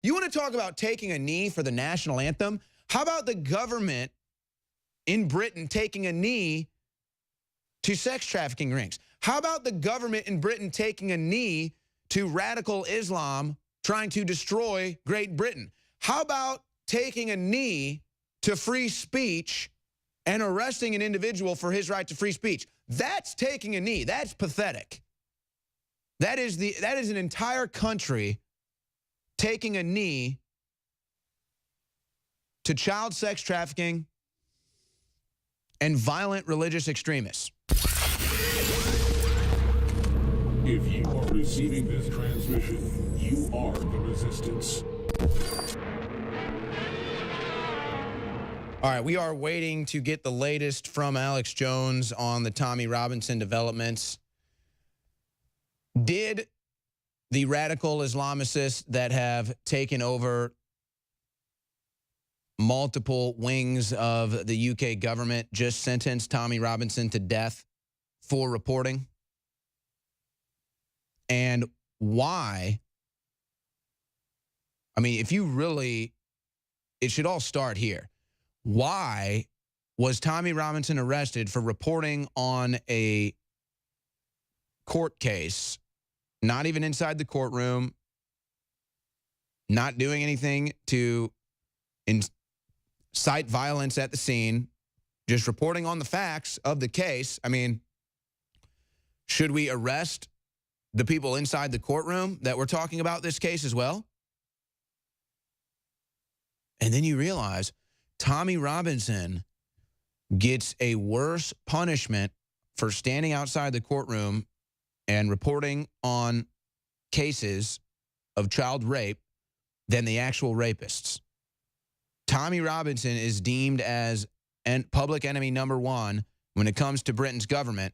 You want to talk about taking a knee for the national anthem? How about the government in Britain taking a knee to sex trafficking rings? How about the government in Britain taking a knee to radical Islam trying to destroy Great Britain? How about taking a knee to free speech and arresting an individual for his right to free speech? That's taking a knee. That's pathetic. That is an entire country taking a knee to child sex trafficking and violent religious extremists. If you are receiving this transmission, you are the resistance. All right, we are waiting to get the latest from Alex Jones on the Tommy Robinson developments. Did the radical Islamicists that have taken over multiple wings of the UK government just sentence Tommy Robinson to death for reporting? And why? I mean, if you really, it should all start here. Why was Tommy Robinson arrested for reporting on a court case, not even inside the courtroom, not doing anything to incite violence at the scene, just reporting on the facts of the case? I mean, should we arrest the people inside the courtroom that we're talking about this case as well? And then you realize Tommy Robinson gets a worse punishment for standing outside the courtroom and reporting on cases of child rape than the actual rapists. Tommy Robinson is deemed as public enemy number one when it comes to Britain's government,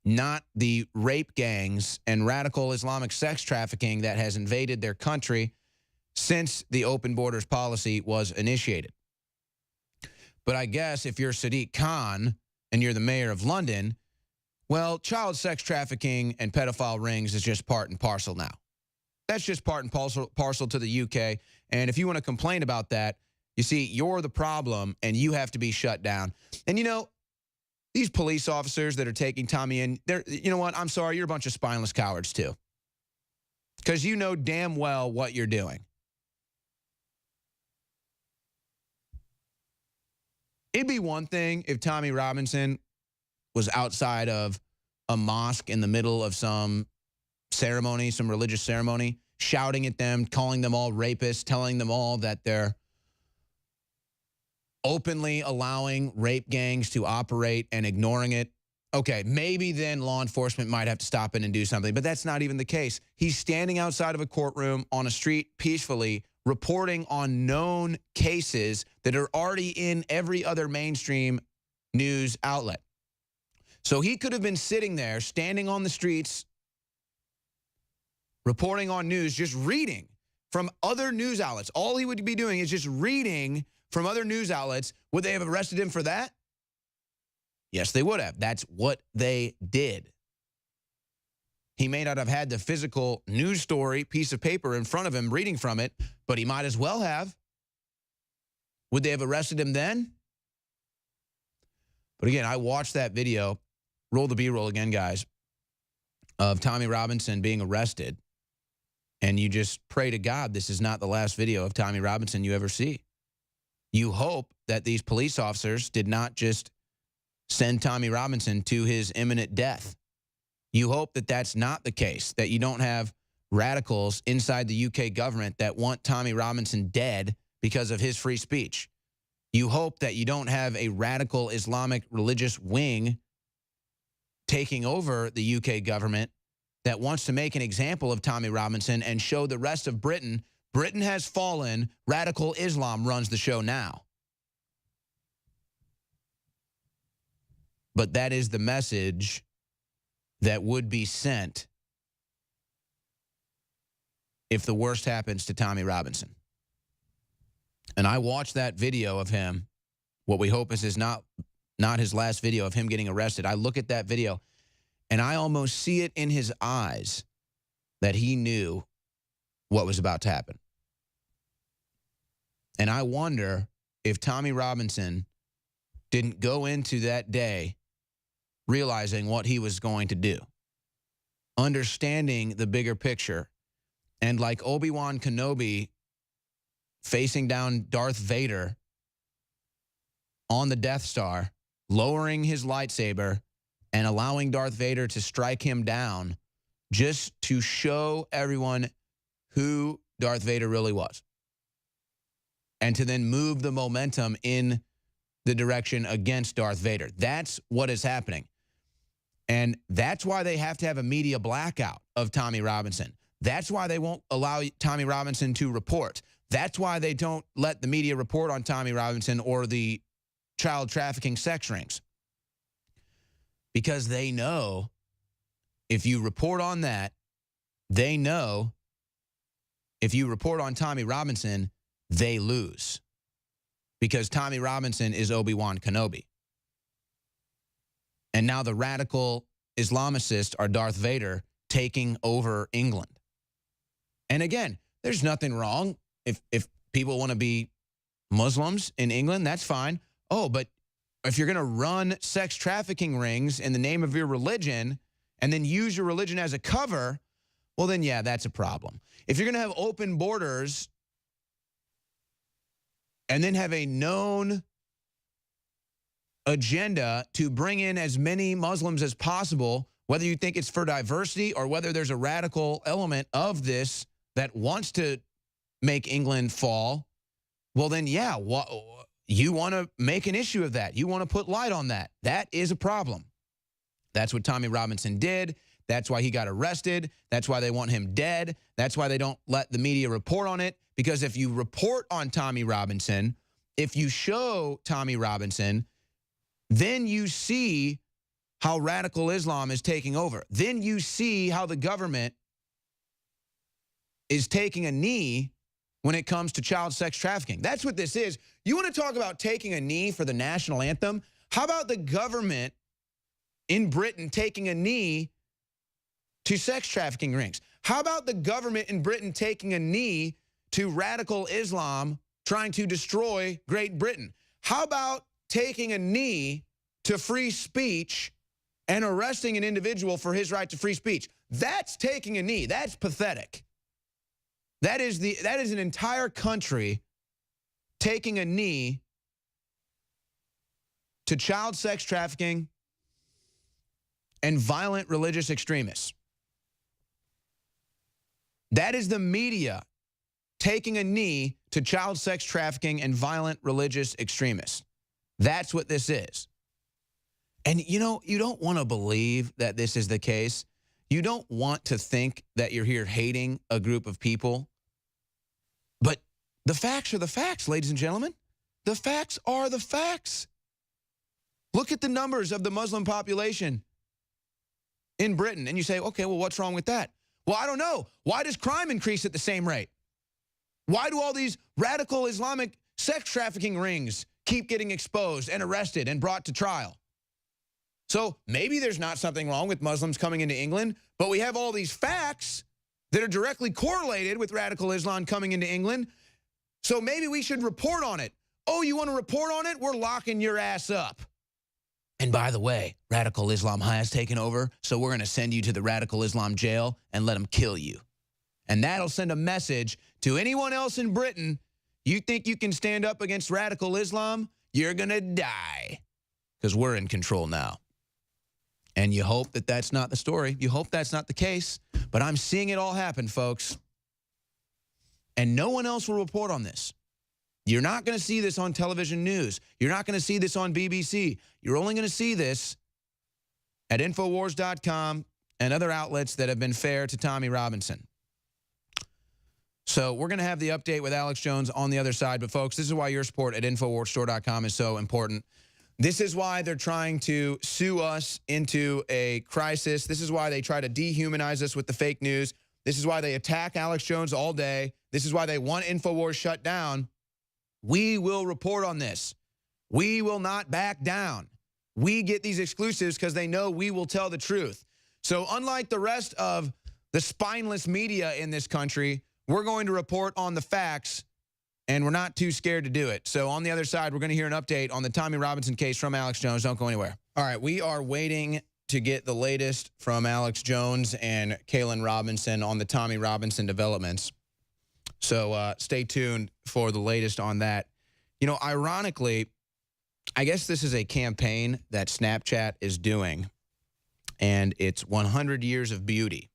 not the rape gangs and radical Islamic sex trafficking that has invaded their country since the open borders policy was initiated. But I guess if you're Sadiq Khan and you're the mayor of London, well, child sex trafficking and pedophile rings is just part and parcel now. That's just part and parcel to the UK. And if you want to complain about that, you see, you're the problem and you have to be shut down. And you know, these police officers that are taking Tommy in, you know what? I'm sorry, you're a bunch of spineless cowards too. Because you know damn well what you're doing. It'd be one thing if Tommy Robinson was outside of a mosque in the middle of some ceremony, some religious ceremony, shouting at them, calling them all rapists, telling them all that they're openly allowing rape gangs to operate and ignoring it. Okay, maybe then law enforcement might have to stop in and do something, but that's not even the case. He's standing outside of a courtroom on a street peacefully, reporting on known cases that are already in every other mainstream news outlet. So he could have been sitting there, standing on the streets, reporting on news, just reading from other news outlets. All he would be doing is just reading from other news outlets. Would they have arrested him for that? Yes, they would have. That's what they did. He may not have had the physical news story piece of paper in front of him reading from it, but he might as well have. Would they have arrested him then? But again, I watched that video, roll the B-roll again, guys, of Tommy Robinson being arrested. And you just pray to God this is not the last video of Tommy Robinson you ever see. You hope that these police officers did not just send Tommy Robinson to his imminent death. You hope that that's not the case, that you don't have radicals inside the UK government that want Tommy Robinson dead because of his free speech. You hope that you don't have a radical Islamic religious wing taking over the UK government that wants to make an example of Tommy Robinson and show the rest of Britain, Britain has fallen, radical Islam runs the show now. But that is the message that would be sent if the worst happens to Tommy Robinson. And I watched that video of him, what we hope is not his last video of him getting arrested. I look at that video, and I almost see it in his eyes that he knew what was about to happen. And I wonder if Tommy Robinson didn't go into that day realizing what he was going to do, understanding the bigger picture, and like Obi-Wan Kenobi facing down Darth Vader on the Death Star, lowering his lightsaber and allowing Darth Vader to strike him down just to show everyone who Darth Vader really was, and to then move the momentum in the direction against Darth Vader. That's what is happening. And that's why they have to have a media blackout of Tommy Robinson. That's why they won't allow Tommy Robinson to report. That's why they don't let the media report on Tommy Robinson or the child trafficking sex rings. Because they know if you report on that, they know if you report on Tommy Robinson, they lose. Because Tommy Robinson is Obi-Wan Kenobi. And now the radical Islamicists are Darth Vader taking over England. And again, there's nothing wrong. If people want to be Muslims in England, that's fine. Oh, but if you're going to run sex trafficking rings in the name of your religion and then use your religion as a cover, well, then, yeah, that's a problem. If you're going to have open borders and then have a known agenda to bring in as many Muslims as possible, whether you think it's for diversity or whether there's a radical element of this that wants to make England fall, well, then, yeah, you want to make an issue of that. You want to put light on that. That is a problem. That's what Tommy Robinson did. That's why he got arrested. That's why they want him dead. That's why they don't let the media report on it. Because if you report on Tommy Robinson, if you show Tommy Robinson, then you see how radical Islam is taking over. Then you see how the government is taking a knee when it comes to child sex trafficking. That's what this is. You want to talk about taking a knee for the national anthem? How about the government in Britain taking a knee to sex trafficking rings? How about the government in Britain taking a knee to radical Islam trying to destroy Great Britain? How about taking a knee to free speech and arresting an individual for his right to free speech? That's taking a knee. That's pathetic. That is an entire country taking a knee to child sex trafficking and violent religious extremists. That is the media taking a knee to child sex trafficking and violent religious extremists. That's what this is. And, you know, you don't want to believe that this is the case. You don't want to think that you're here hating a group of people. But the facts are the facts, ladies and gentlemen. The facts are the facts. Look at the numbers of the Muslim population in Britain. And you say, okay, well, what's wrong with that? Well, I don't know. Why does crime increase at the same rate? Why do all these radical Islamic sex trafficking rings keep getting exposed and arrested and brought to trial? So maybe there's not something wrong with Muslims coming into England, but we have all these facts that are directly correlated with radical Islam coming into England. So maybe we should report on it. Oh, you want to report on it? We're locking your ass up. And by the way, radical Islam has taken over, so we're going to send you to the radical Islam jail and let them kill you. And that'll send a message to anyone else in Britain. You think you can stand up against radical Islam? You're going to die, because we're in control now. And you hope that that's not the story. You hope that's not the case. But I'm seeing it all happen, folks. And no one else will report on this. You're not going to see this on television news. You're not going to see this on BBC. You're only going to see this at Infowars.com and other outlets that have been fair to Tommy Robinson. So we're going to have the update with Alex Jones on the other side. But, folks, this is why your support at InfoWarsStore.com is so important. This is why they're trying to sue us into a crisis. This is why they try to dehumanize us with the fake news. This is why they attack Alex Jones all day. This is why they want InfoWars shut down. We will report on this. We will not back down. We get these exclusives because they know we will tell the truth. So unlike the rest of the spineless media in this country, we're going to report on the facts and we're not too scared to do it. So on the other side, we're going to hear an update on the Tommy Robinson case from Alex Jones. Don't go anywhere. All right, we are waiting to get the latest from Alex Jones and Kaylin Robinson on the Tommy Robinson developments. So stay tuned for the latest on that. You know, ironically, I guess this is a campaign that Snapchat is doing, and it's 100 Years of Beauty.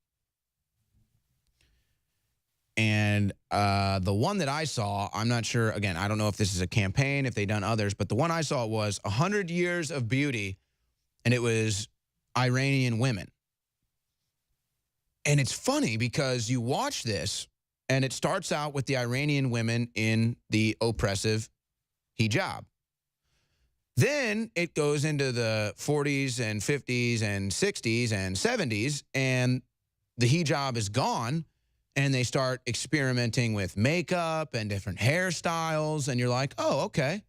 And the one that I saw, I'm not sure, again, I don't know if this is a campaign, if they've done others, but the one I saw was 100 Years of Beauty, and it was Iranian women. And it's funny because you watch this, and it starts out with the Iranian women in the oppressive hijab. Then it goes into the 40s and 50s and 60s and 70s, and the hijab is gone, and they start experimenting with makeup and different hairstyles, and you're like, oh, okay.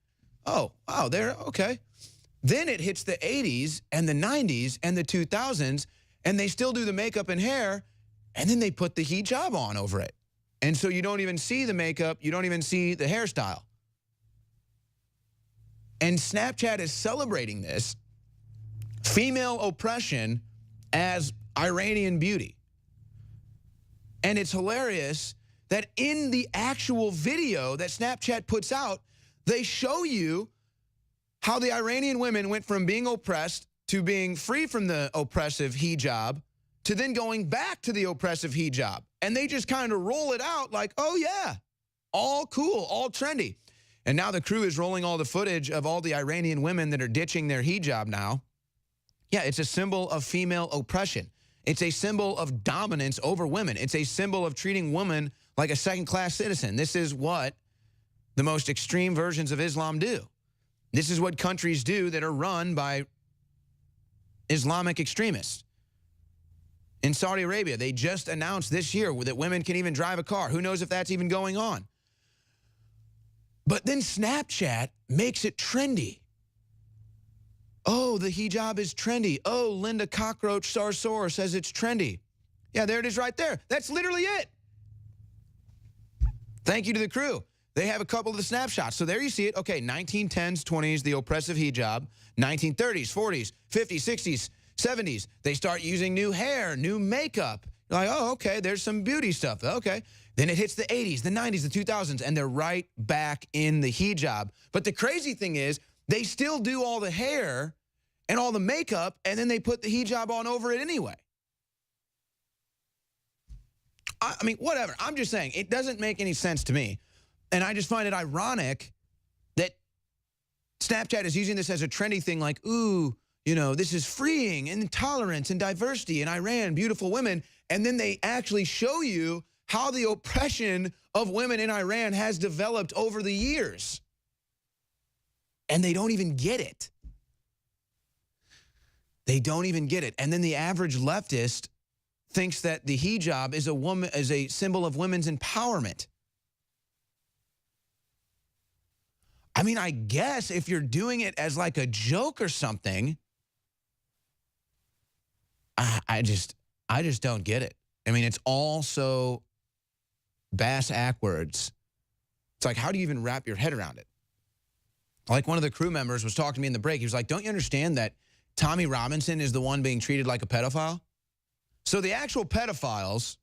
Oh, wow, they're okay. Then it hits the 80s and the 90s and the 2000s, and they still do the makeup and hair, and then they put the hijab on over it. And so you don't even see the makeup, you don't even see the hairstyle. And Snapchat is celebrating this female oppression as Iranian beauty. And it's hilarious that in the actual video that Snapchat puts out, they show you how the Iranian women went from being oppressed to being free from the oppressive hijab to then going back to the oppressive hijab. And they just kind of roll it out like, oh yeah, all cool, all trendy. And now the crew is rolling all the footage of all the Iranian women that are ditching their hijab now. Yeah, it's a symbol of female oppression. It's a symbol of dominance over women. It's a symbol of treating women like a second-class citizen. This is what the most extreme versions of Islam do. This is what countries do that are run by Islamic extremists. In Saudi Arabia, they just announced this year that women can even drive a car. Who knows if that's even going on? But then Snapchat makes it trendy. Oh, the hijab is trendy. Oh, Linda Cockroach Sarsour says it's trendy. Yeah, there it is right there. That's literally it. Thank you to the crew. They have a couple of the snapshots. So there you see it. Okay, 1910s, 20s, the oppressive hijab. 1930s, 40s, 50s, 60s, 70s. They start using new hair, new makeup. You're like, oh, okay, there's some beauty stuff. Okay. Then it hits the 80s, the 90s, the 2000s, and they're right back in the hijab. But the crazy thing is, they still do all the hair and all the makeup, and then they put the hijab on over it anyway. I mean, whatever. I'm just saying, it doesn't make any sense to me. And I just find it ironic that Snapchat is using this as a trendy thing like, ooh, you know, this is freeing and tolerance and diversity in Iran, beautiful women. And then they actually show you how the oppression of women in Iran has developed over the years. And they don't even get it. They don't even get it. And then the average leftist thinks that the hijab is a symbol of women's empowerment. I mean, I guess if you're doing it as like a joke or something, I just don't get it. I mean, it's all so bass-ackwards. It's like, how do you even wrap your head around it? Like one of the crew members was talking to me in the break. He was like, don't you understand that Tommy Robinson is the one being treated like a pedophile? So the actual pedophiles,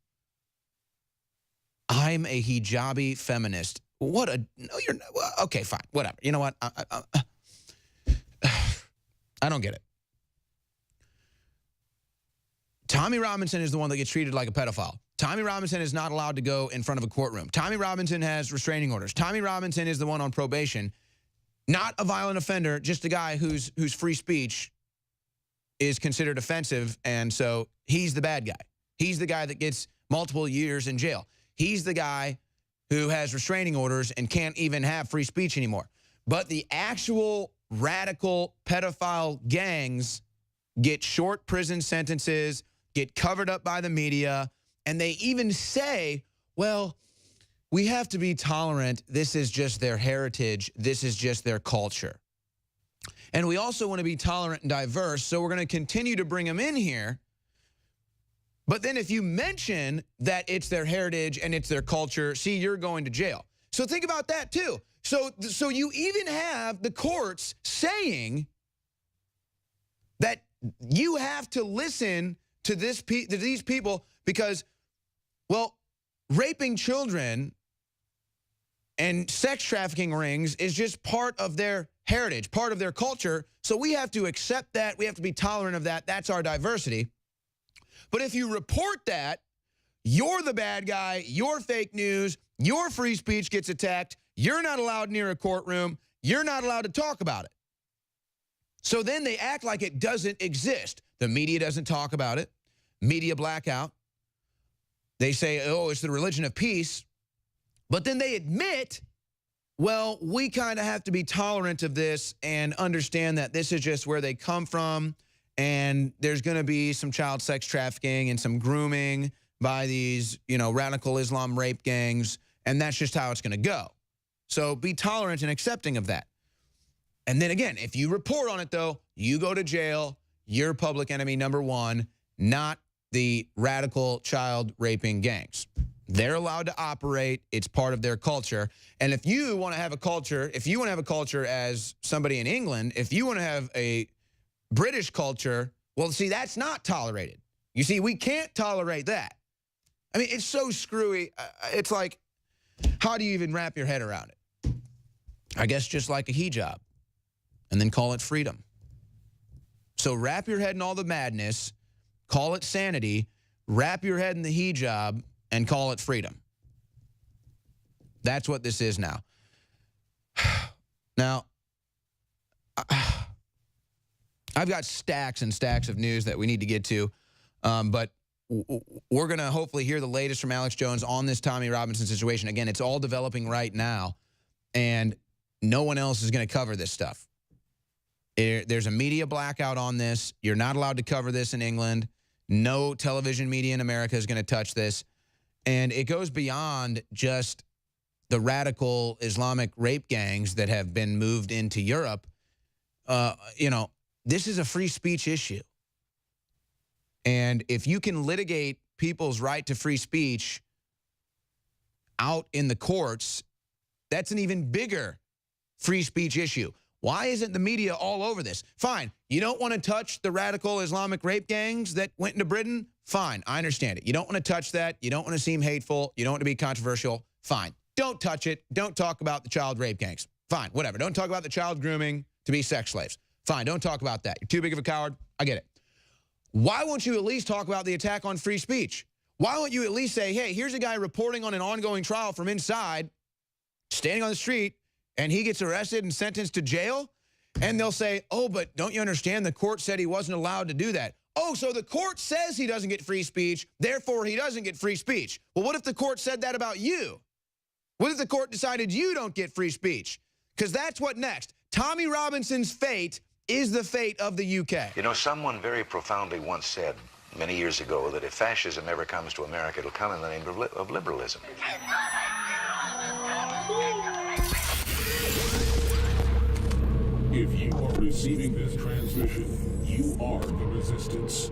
I'm a hijabi feminist. What a, no, you're not, well, okay, fine, whatever. You know what? I don't get it. Tommy Robinson is the one that gets treated like a pedophile. Tommy Robinson is not allowed to go in front of a courtroom. Tommy Robinson has restraining orders. Tommy Robinson is the one on probation. Not a violent offender, just a guy whose free speech is considered offensive, and so he's the bad guy. He's the guy that gets multiple years in jail. He's the guy who has restraining orders and can't even have free speech anymore. But the actual radical pedophile gangs get short prison sentences, get covered up by the media, and they even say, well, we have to be tolerant. This is just their heritage. This is just their culture. And we also want to be tolerant and diverse, so we're going to continue to bring them in here. But then if you mention that it's their heritage and it's their culture, see, you're going to jail. So think about that too. So you even have the courts saying that you have to listen to these people because, well, raping children and sex trafficking rings is just part of their heritage, part of their culture. So we have to accept that. We have to be tolerant of that. That's our diversity. But if you report that, you're the bad guy, you're fake news, your free speech gets attacked, you're not allowed near a courtroom, you're not allowed to talk about it. So then they act like it doesn't exist. The media doesn't talk about it. Media blackout. They say, oh, it's the religion of peace. But then they admit, well, we kind of have to be tolerant of this and understand that this is just where they come from, and there's going to be some child sex trafficking and some grooming by these, radical Islam rape gangs, and that's just how it's going to go. So be tolerant and accepting of that. And then again, if you report on it, though, you go to jail. You're public enemy number one, not the radical child raping gangs. They're allowed to operate. It's part of their culture. And if you want to have a culture, as somebody in England, if you want to have a British culture, well, see, that's not tolerated. You see, we can't tolerate that. I mean, it's so screwy. It's like, how do you even wrap your head around it? I guess just like a hijab, and then call it freedom. So wrap your head in all the madness, call it sanity, wrap your head in the hijab, and call it freedom. That's what this is now. Now, I've got stacks and stacks of news that we need to get to, but we're going to hopefully hear the latest from Alex Jones on this Tommy Robinson situation. Again, it's all developing right now, and no one else is going to cover this stuff. There's a media blackout on this. You're not allowed to cover this in England. No television media in America is going to touch this. And it goes beyond just the radical Islamic rape gangs that have been moved into Europe. This is a free speech issue. And if you can litigate people's right to free speech out in the courts, that's an even bigger free speech issue. Why isn't the media all over this? Fine. You don't want to touch the radical Islamic rape gangs that went into Britain? Fine. I understand it. You don't want to touch that. You don't want to seem hateful. You don't want to be controversial. Fine. Don't touch it. Don't talk about the child rape gangs. Fine. Whatever. Don't talk about the child grooming to be sex slaves. Fine. Don't talk about that. You're too big of a coward. I get it. Why won't you at least talk about the attack on free speech? Why won't you at least say, hey, here's a guy reporting on an ongoing trial from inside, standing on the street, and he gets arrested and sentenced to jail? And they'll say, oh, but don't you understand? The court said he wasn't allowed to do that. Oh, so the court says he doesn't get free speech, therefore he doesn't get free speech. Well, what if the court said that about you? What if the court decided you don't get free speech? Because that's what next. Tommy Robinson's fate is the fate of the UK. You know, someone very profoundly once said many years ago that if fascism ever comes to America, it'll come in the name of liberalism. If you are receiving this transmission, you are the resistance.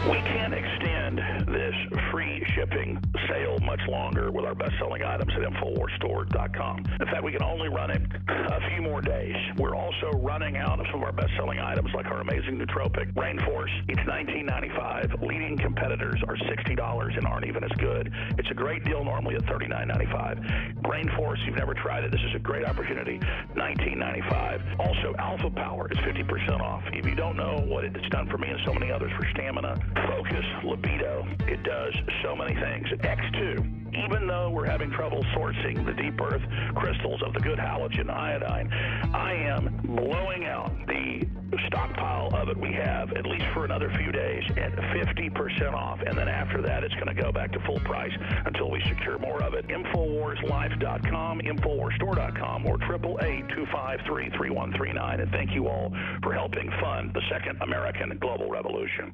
We can't extend this free shipping sale much longer with our best-selling items at InfoWarsStore.com. In fact, we can only run it a few more days. We're also running out of some of our best-selling items like our amazing nootropic Rainforce. It's $19.95. Leading competitors are $60 and aren't even as good. It's a great deal normally at $39.95. Rainforce, you've never tried it. This is a great opportunity. $19.95. Also, Alpha Power is 50% off. If you don't know what it's done for me and so many others for stamina, focus, libido, it does so many things. X2, even though we're having trouble sourcing the deep earth crystals of the good halogen iodine, I am blowing out the stockpile of it we have, at least for another few days, at 50% off. And then after that, it's going to go back to full price until we secure more of it. InfoWarsLife.com, InfoWarsStore.com, or 888-253-3139. And thank you all for helping fund the second American global revolution.